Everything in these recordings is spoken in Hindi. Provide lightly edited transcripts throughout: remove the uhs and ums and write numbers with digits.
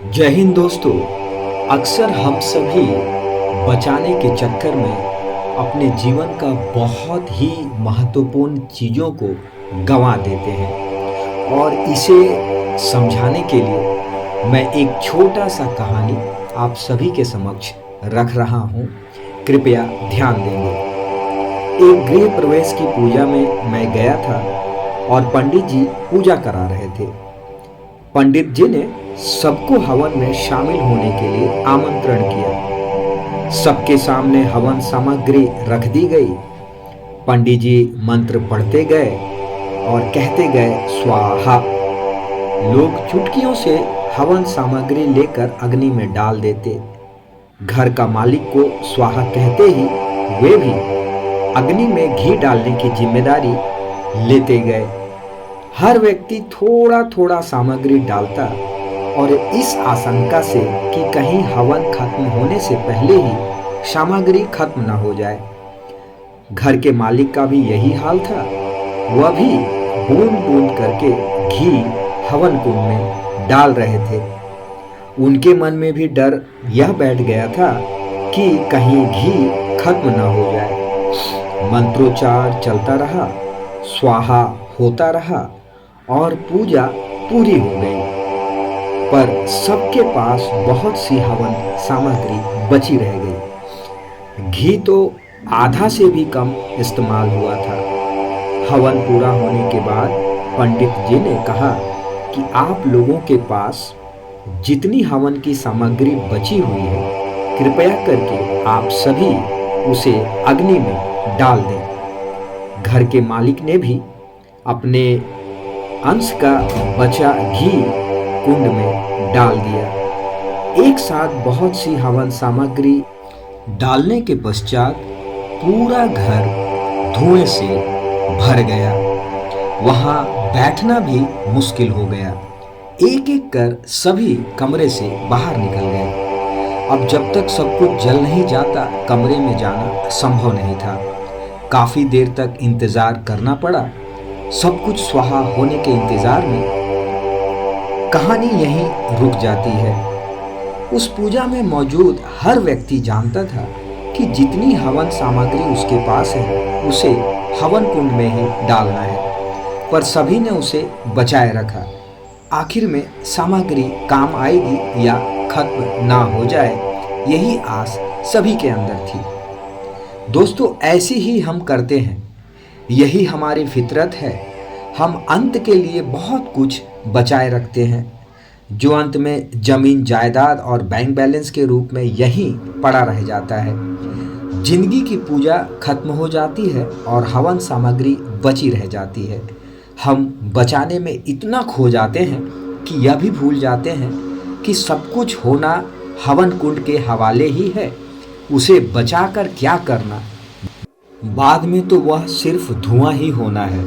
जय हिंद दोस्तों। अक्सर हम सभी बचाने के चक्कर में अपने जीवन का बहुत ही महत्वपूर्ण चीज़ों को गंवा देते हैं और इसे समझाने के लिए मैं एक छोटा सा कहानी आप सभी के समक्ष रख रहा हूँ। कृपया ध्यान देंगे। एक गृह प्रवेश की पूजा में मैं गया था और पंडित जी पूजा करा रहे थे। पंडित जी ने सबको हवन में शामिल होने के लिए आमंत्रण किया। सबके सामने हवन सामग्री रख दी गई। पंडित जी मंत्र पढ़ते गए और कहते गए स्वाहा। लोग चुटकियों से हवन सामग्री लेकर अग्नि में डाल देते। घर का मालिक को स्वाहा कहते ही वे भी अग्नि में घी डालने की जिम्मेदारी लेते गए। हर व्यक्ति थोड़ा थोड़ा सामग्री डालता और इस आशंका से कि कहीं हवन खत्म होने से पहले ही सामग्री खत्म न हो जाए। घर के मालिक का भी यही हाल था। वह भी बूंद बूंद करके घी हवन कुंड में डाल रहे थे। उनके मन में भी डर यह बैठ गया था कि कहीं घी खत्म न हो जाए। मंत्रोच्चार चलता रहा, स्वाहा होता रहा और पूजा पूरी हो गई। पर सबके पास बहुत सी हवन सामग्री बची रह गई। घी तो आधा से भी कम इस्तेमाल हुआ था। हवन पूरा होने के बाद पंडित जी ने कहा कि आप लोगों के पास जितनी हवन की सामग्री बची हुई है, कृपया करके आप सभी उसे अग्नि में डाल दें। घर के मालिक ने भी अपने अंश का बचा घी कुंड में डाल दिया। एक साथ बहुत सी हवन सामग्री डालने के पश्चात पूरा घर धुएं से भर गया। वहां बैठना भी मुश्किल हो गया। एक एक कर सभी कमरे से बाहर निकल गए। अब जब तक सब कुछ जल नहीं जाता, कमरे में जाना संभव नहीं था। काफी देर तक इंतजार करना पड़ा। सब कुछ स्वाहा होने के इंतजार में कहानी यहीं रुक जाती है। उस पूजा में मौजूद हर व्यक्ति जानता था कि जितनी हवन सामग्री उसके पास है उसे हवन कुंड में ही डालना है, पर सभी ने उसे बचाए रखा। आखिर में सामग्री काम आएगी या खत्म ना हो जाए, यही आस सभी के अंदर थी। दोस्तों, ऐसे ही हम करते हैं। यही हमारी फितरत है। हम अंत के लिए बहुत कुछ बचाए रखते हैं, जो अंत में जमीन जायदाद और बैंक बैलेंस के रूप में यहीं पड़ा रह जाता है। जिंदगी की पूजा खत्म हो जाती है और हवन सामग्री बची रह जाती है। हम बचाने में इतना खो जाते हैं कि यह भी भूल जाते हैं कि सब कुछ होना हवन कुंड के हवाले ही है। उसे बचाकर क्या करना, बाद में तो वह सिर्फ धुआं ही होना है।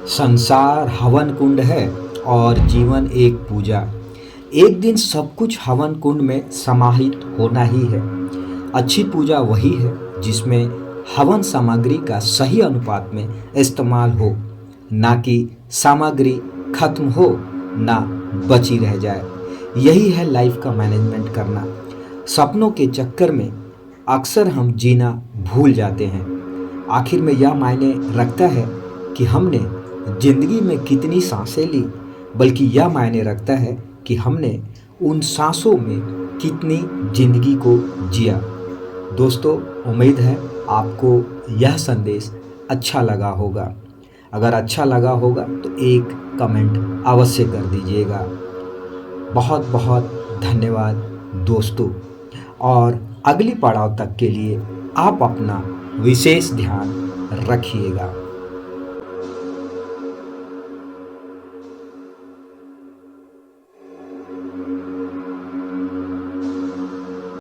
संसार हवन कुंड है और जीवन एक पूजा। एक दिन सब कुछ हवन कुंड में समाहित होना ही है। अच्छी पूजा वही है जिसमें हवन सामग्री का सही अनुपात में इस्तेमाल हो, ना कि सामग्री खत्म हो ना बची रह जाए। यही है लाइफ का मैनेजमेंट करना। सपनों के चक्कर में अक्सर हम जीना भूल जाते हैं। आखिर में यह मायने रखता है कि हमने जिंदगी में कितनी सांसें ली, बल्कि यह मायने रखता है कि हमने उन सांसों में कितनी जिंदगी को जिया। दोस्तों, उम्मीद है आपको यह संदेश अच्छा लगा होगा। अगर अच्छा लगा होगा तो एक कमेंट अवश्य कर दीजिएगा। बहुत बहुत धन्यवाद दोस्तों, और अगली पड़ाव तक के लिए आप अपना विशेष ध्यान रखिएगा।